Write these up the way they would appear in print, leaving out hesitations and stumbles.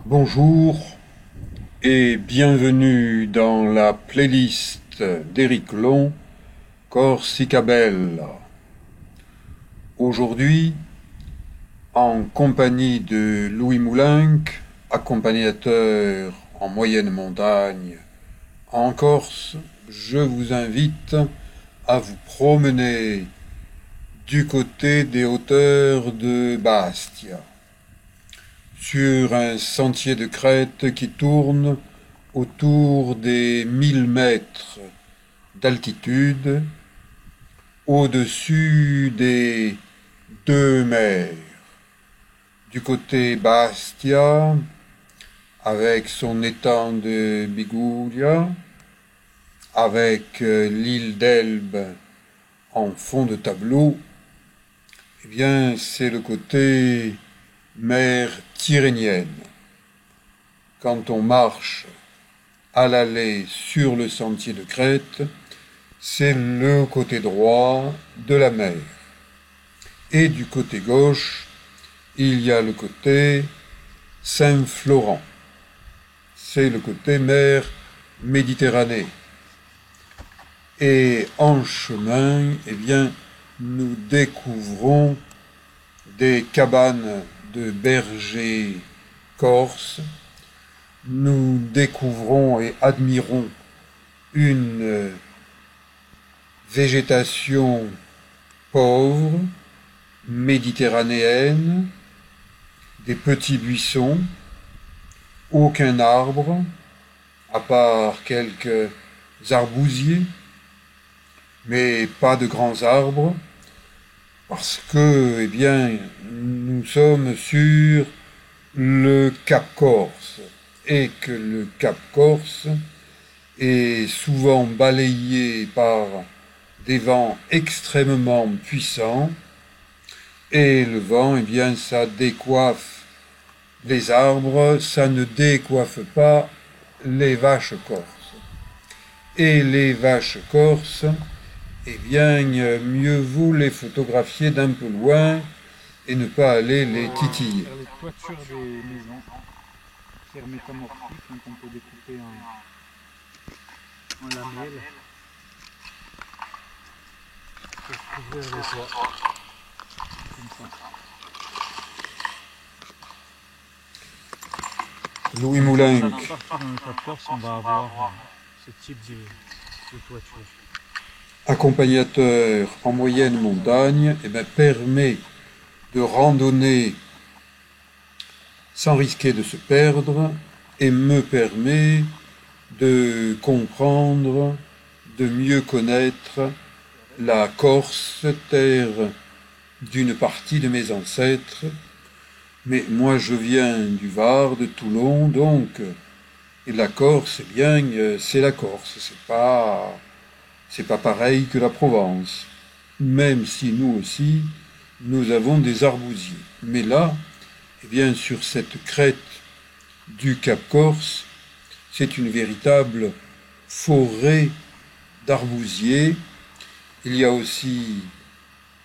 Bonjour et bienvenue dans la playlist d'Éric Long, Corsica Bella. Aujourd'hui, en compagnie de Louis Moulenc, accompagnateur en moyenne montagne en Corse, je vous invite à vous promener du côté des hauteurs de Bastia, sur un sentier de crête qui tourne autour des 1000 mètres d'altitude, au-dessus des deux mers. Du côté Bastia, avec son étang de Biguglia, avec l'île d'Elbe en fond de tableau, eh bien, c'est le côté mer tyrrhénienne. Quand on marche à l'aller sur le sentier de crête, c'est le côté droit de la mer. Et du côté gauche, il y a le côté Saint-Florent. C'est le côté mer Méditerranée. Et en chemin, eh bien, nous découvrons des cabanes de bergers corses. Nous découvrons et admirons une végétation pauvre, méditerranéenne, des petits buissons, aucun arbre, à part quelques arbousiers, mais pas de grands arbres, parce que, eh bien, nous sommes sur le Cap Corse, et que le Cap Corse est souvent balayé par des vents extrêmement puissants, et le vent, eh bien, ça décoiffe les arbres, ça ne décoiffe pas les vaches corses. Et les vaches corses, eh bien, mieux vaut les photographier d'un peu loin et ne pas aller les titiller. Faire les toitures des maisons, faire métamorphique, donc on peut découper en lamelles pour couvrir les toits, comme ça. Louis Moulenc, Partout dans le Cap Corse, on va avoir ce type de toiture. accompagnateur en moyenne montagne, eh bien, permet de randonner sans risquer de se perdre et me permet de comprendre, de mieux connaître la Corse, terre d'une partie de mes ancêtres. Mais moi je viens du Var, de Toulon, donc, et la Corse, eh bien, c'est la Corse, c'est pas pareil que la Provence, même si nous aussi, nous avons des arbousiers. Mais là, eh bien, sur cette crête du Cap Corse, c'est une véritable forêt d'arbousiers. Il y a aussi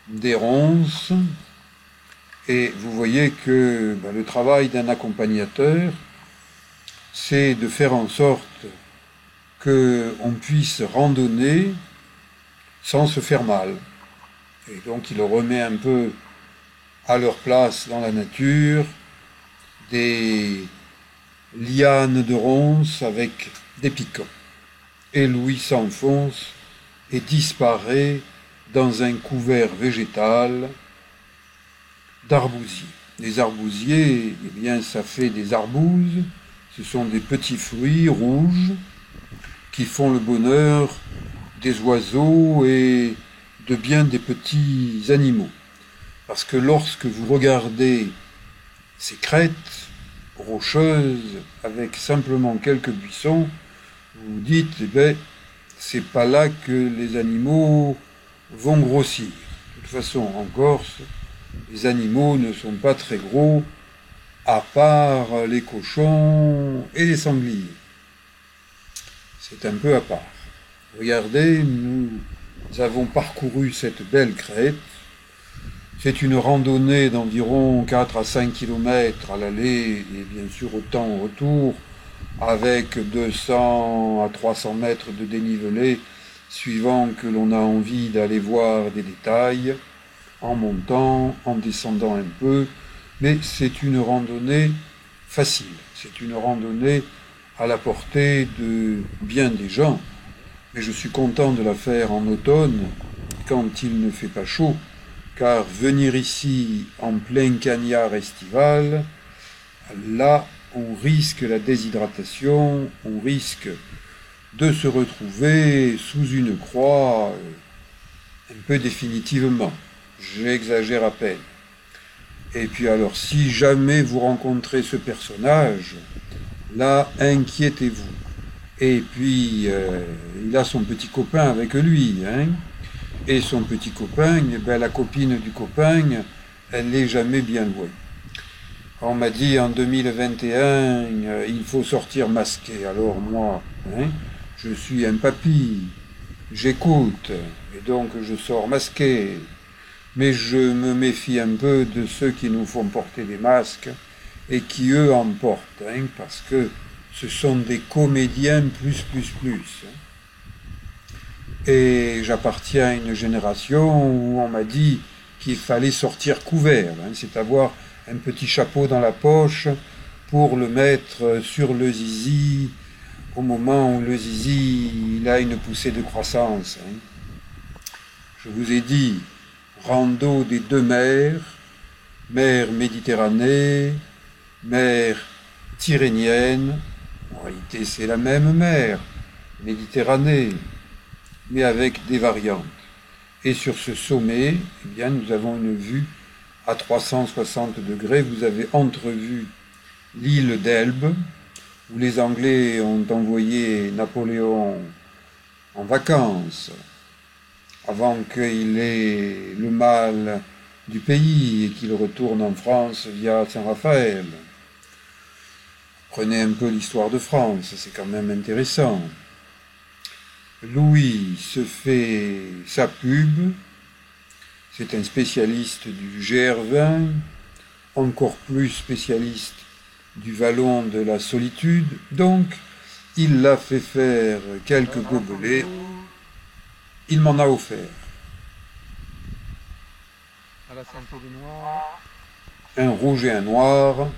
des ronces, et vous voyez que le travail d'un accompagnateur, c'est de faire en sorte qu'on puisse randonner sans se faire mal. Et donc il remet un peu à leur place dans la nature des lianes de ronces avec des piquants. Et Louis s'enfonce et disparaît dans un couvert végétal d'arbousiers. Les arbousiers, eh bien, ça fait des arbouses, ce sont des petits fruits rouges qui font le bonheur des oiseaux et de bien des petits animaux. Parce que lorsque vous regardez ces crêtes rocheuses avec simplement quelques buissons, vous vous dites, eh bien, c'est pas là que les animaux vont grossir. De toute façon, en Corse, les animaux ne sont pas très gros, à part les cochons et les sangliers. C'est un peu à part. Regardez, nous avons parcouru cette belle crête C'est une randonnée d'environ 4 à 5 km à l'aller et bien sûr autant au retour, avec 200 à 300 mètres de dénivelé, suivant que l'on a envie d'aller voir des détails, en montant, en descendant un peu, mais c'est une randonnée facile, c'est une randonnée à la portée de bien des gens, mais je suis content de la faire en automne, quand il ne fait pas chaud, car venir ici en plein cagnard estival, là on risque la déshydratation, on risque de se retrouver sous une croix un peu définitivement. J'exagère à peine. Et puis alors, si jamais vous rencontrez ce personnage, là, inquiétez-vous. Et puis, il a son petit copain avec lui, hein. Et son petit copain, ben, la copine du copain, elle n'est jamais bien loin. On m'a dit en 2021, il faut sortir masqué. Alors moi, hein, je suis un papy, j'écoute, et donc je sors masqué. Mais je me méfie un peu de ceux qui nous font porter des masques et qui eux en portent, hein, parce que ce sont des comédiens plus. Et j'appartiens à une génération où on m'a dit qu'il fallait sortir couvert, hein, c'est avoir un petit chapeau dans la poche pour le mettre sur le zizi au moment où le zizi il a une poussée de croissance. Hein. Je vous ai dit, rando des deux mers, mer Méditerranée, mer Tyrrhénienne, en réalité c'est la même mer, Méditerranée, mais avec des variantes. Et sur ce sommet, eh bien, nous avons une vue à 360 degrés. Vous avez entrevu l'île d'Elbe, où les Anglais ont envoyé Napoléon en vacances, avant qu'il ait le mal du pays et qu'il retourne en France via Saint-Raphaël. Prenez un peu l'histoire de France, c'est quand même intéressant. Louis se fait sa pub, c'est un spécialiste du GR20, encore plus spécialiste du vallon de la solitude, donc il l'a fait faire quelques gobelets, il m'en a offert. À la santé des Noirs. Un rouge et un noir.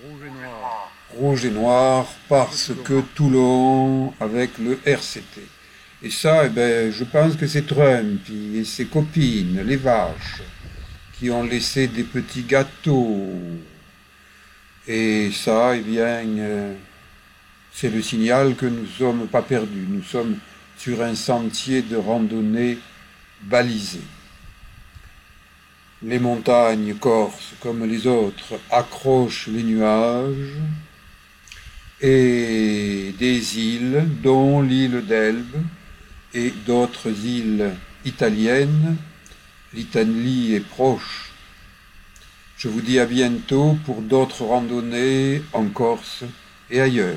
Rouge et noir. Rouge et noir parce que Toulon avec le RCT. Et ça, eh ben, je pense que c'est Trump et ses copines, les vaches, qui ont laissé des petits gâteaux. Et ça, eh bien, c'est le signal que nous ne sommes pas perdus. Nous sommes sur un sentier de randonnée balisé. Les montagnes corses, comme les autres, accrochent les nuages et des îles, dont l'île d'Elbe et d'autres îles italiennes. L'Italie est proche. Je vous dis à bientôt pour d'autres randonnées en Corse et ailleurs.